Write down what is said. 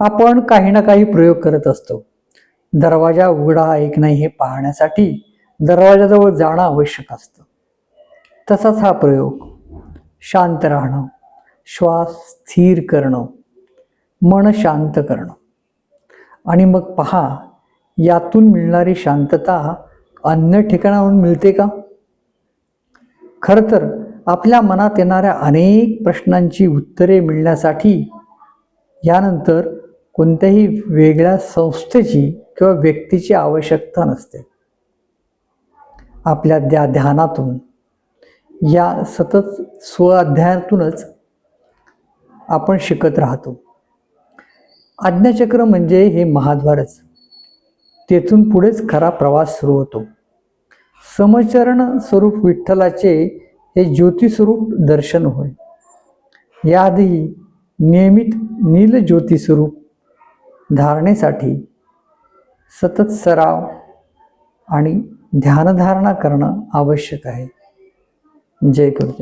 आपण काही ना काही प्रयोग करत असतो. दरवाजा उघडा आहे की नाही हे पाहण्यासाठी दरवाजाजवळ जाणं आवश्यक असतं. तसाच हा प्रयोग. शांत राहणं, श्वास स्थिर करणं, मन शांत करणं आणि मग पहा, यातून मिळणारी शांतता अन्य ठिकाणाहून मिळते का? खरं तर आपल्या मनात येणाऱ्या अनेक प्रश्नांची उत्तरे मिळण्यासाठी यानंतर कोणत्याही वेगळ्या संस्थेची किंवा व्यक्तीची आवश्यकता नसते. आपल्या ध्यानातून, या सतत स्वाध्यायातूनच आपण शिकत राहतो. आज्ञाचक्र म्हणजे हे महाद्वारच. तेथून पुढेच खरा प्रवास सुरू होतो. समचरण स्वरूप विठ्ठलाचे हे ज्योतिस्वरूप दर्शन होय. याआधी नियमित नीलज्योती स्वरूप धारणेसाठी सतत सराव आणि ध्यानधारणा करणं आवश्यक आहे. जय गुरुदेव.